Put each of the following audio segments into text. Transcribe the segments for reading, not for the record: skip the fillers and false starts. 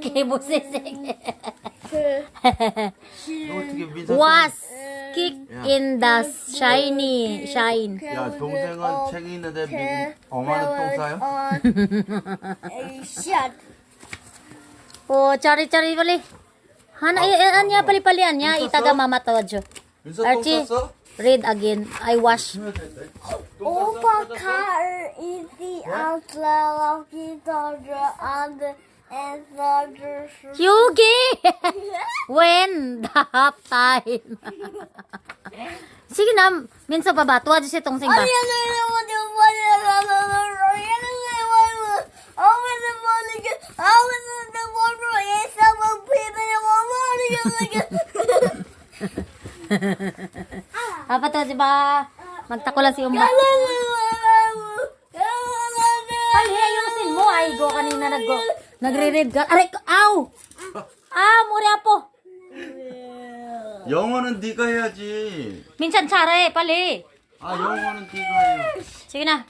Okay, busisig. 어떻게 민서 Was kicked in the shine. 야 동생은 책이 있는데 엄마는 똥 싸요? Shut. Oh, cari-cari bali. Hana, anya pali-pali anya. Itaga mama tawadjo. 민서 똥 Archie, 쌌어? read again. I wash. Opa car is the outlaw of the soldier on the and soldier. Yugi! When? The half time. Sige na, minsan pa ba? Tuwa si Tongsing ba? Apa to, di ba? Magtako lang si Umba. Pali, ayusin mo. Ay, go kanina nagre-read ka. Aray, aw! Muri apo. 영어는 네가 해야지. Minsan tsara pali. 영어는 네가 해요. Sige na.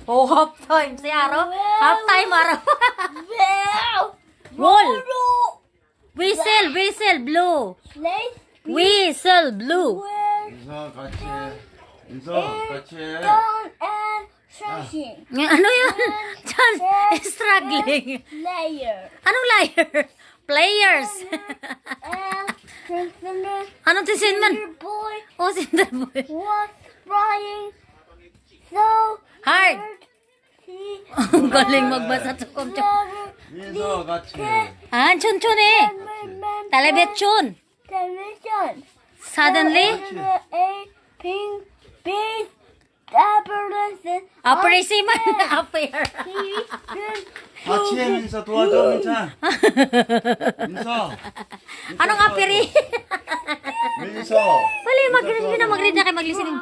Oh, half time si Aro. Half time, Aro. Roll. Whistle, blue. Whistle, blue. 민서 같이 해. 민서 같이 해. Ano yun? Chan, struggling. Layer. Anong liar? Players. Anong tisin man? Boy Oh, Cinder Boy. was trying so Hard. he Ang galing magbasa. Tsukom, 민서 같이 해. chun eh. Talebetchun. television. Suddenly, A pink big apparition. operation man appear. 같이 해 민서 도와줘 민찬. 민서. Anong apiri? 민서. Pali, mag-read na kayo mag-listening.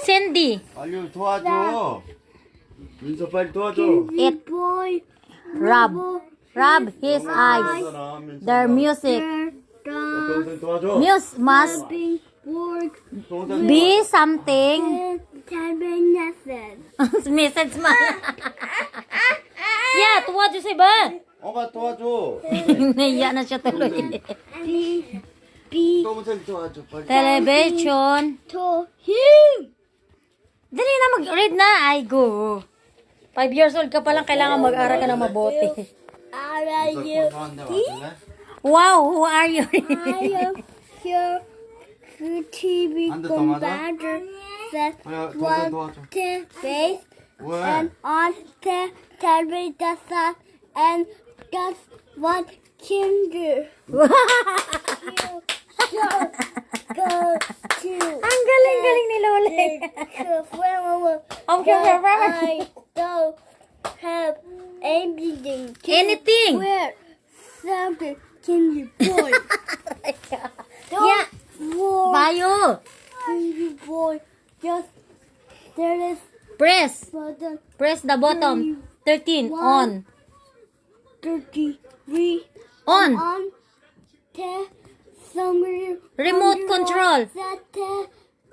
Cindy. 빨리 도와줘. 민서 빨리 도와줘. It Boy rub his eyes. Their music. 동생 도와줘. Must pink board 동생 be something. television. Message man. Yeah, tuwa dyan si ba? 엄마 도와줘. Naiya na siya tuloy. B 동생 도와줘 빨리. Television. to him. Dali na mag-read na. Ay, go. 5 years old ka pa lang, kailangan mag-aral ka na mabuti. Are you? 엄마한테 와줄래? Wow, who are you? I am here. The TV 안 돼, 더 맞아? commander that 야, 동생 one 도와줘. face 왜? and on the television and just one kinder. You just go to Ang galing-galing ni Lole. Okay, I don't have anything. Anything. Where something can you boy? Yeah. Boy, Bayo. can you boy? Just there is Press. button Press the bottom. 13. On. 33 On. the summary Remote control. that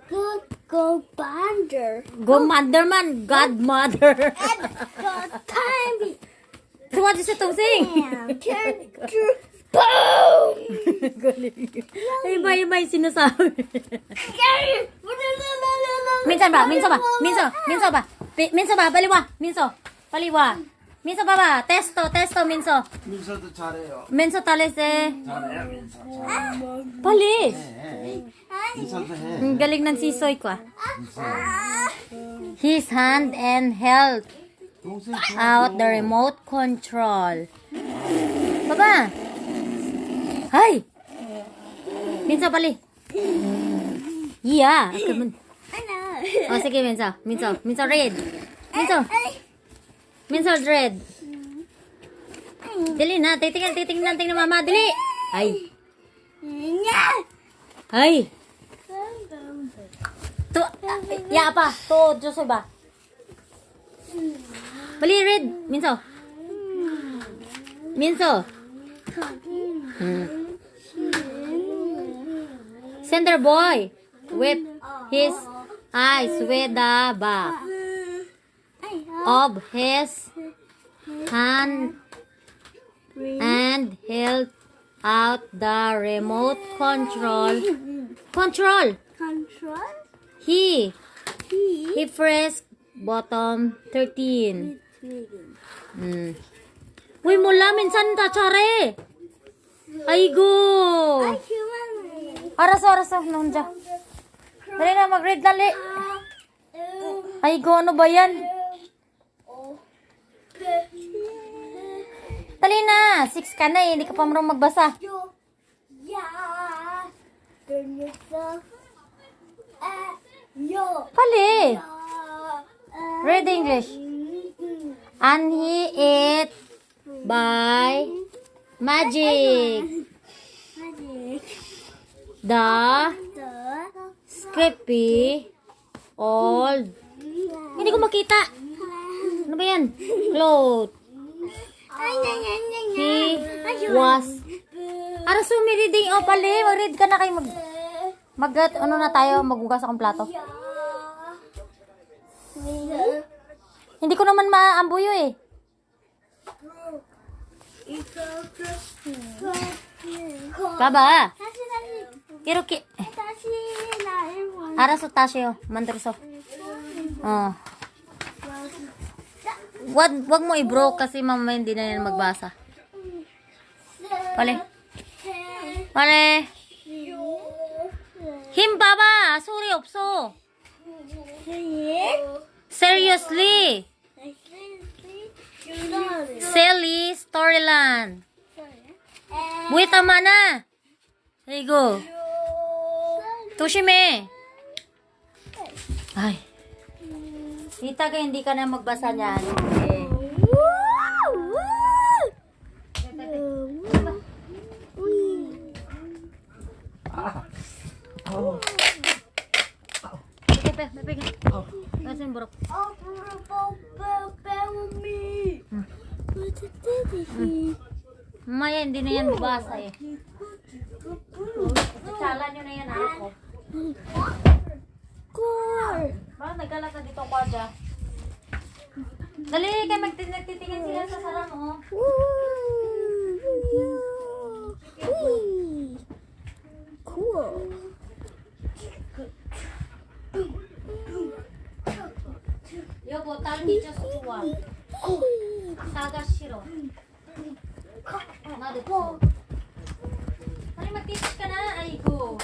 good go bander Godmother man. Godmother. the time Tuwa dyan si Tongsing. turn to boom. Galing. Ay, iba-iba yung sinasabi. Minsan ba? Paliwa. Minso ba? Testo, Minso. 민서도 잘해요. Minso talese. 잘해요 민서. Pali. 민서도 해. Ang galing ng sisoy ko ah. His hand and held 동생 out the remote control. Baba. Hay. Minso pali. Yeah. Oh, sige, Minso red. Minso red. Dali na. Titingnan mama. Dali. Ay. To, ya apa? To, Diyos ba? Bali, red. Minso. Center boy. Whip. his eyes with the back of his hand and held out the remote control. Control. He He pressed bottom 13. reading. Uy, mula minsan ta chare. Aigo. Human. Aras nung dyan. Dali na, mag-read dali. Aigo, ano ba yan? Dali na, 6 ka na eh. Hindi ka pa marunong magbasa. Yo. Yeah. Turn yourself. Yo. Pali. Read English. And he ate by magic. Magic. The The. creepy old. Hindi ko makita. Ano ba yan? Cloth. He was. Ara reading. Oh, pali. Mag-read ka na kayo. Ano na tayo? Maghugas akong plato. Hindi ko naman maambuyo eh. Kaba. Kiruki. 다시 나를 원. Araso tasyo. Mandriso. Oh. Wag mo i-bro kasi mamaya hindi na yan magbasa. Pali. Him baba. Sorry 없어. Seriously. Silly Storyland. Buhay tama na. There you go. Tushime. Ay. Kita ka hindi ka na magbasa niyan. Okay. Kasi buruk. Maya, hindi na yan mabasa eh. Sasalan nyo na yan, anak ko. Bakit nagkalat na dito kwa dyan? Dali, kayo nagtitingin sila sa sala mo. Cool. 여보, 딸 미쳤어, 좋아. 사가 싫어. 나도 po. Pari mag-teach ka na. Aigo.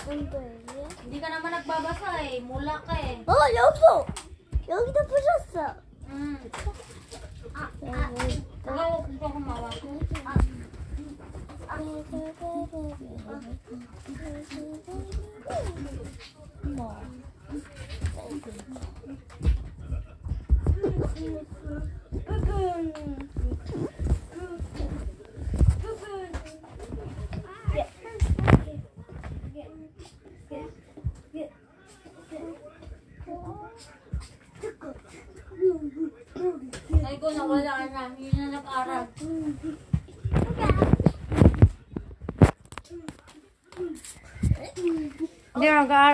Hindi ka naman nagbabasa eh. Mula ka eh. 여기도 여기도 부셨어. Ikaw, kung pa kumawa. Aigo, nawala ka na. Hindi na nag-aral. Hindi na nag-aaral.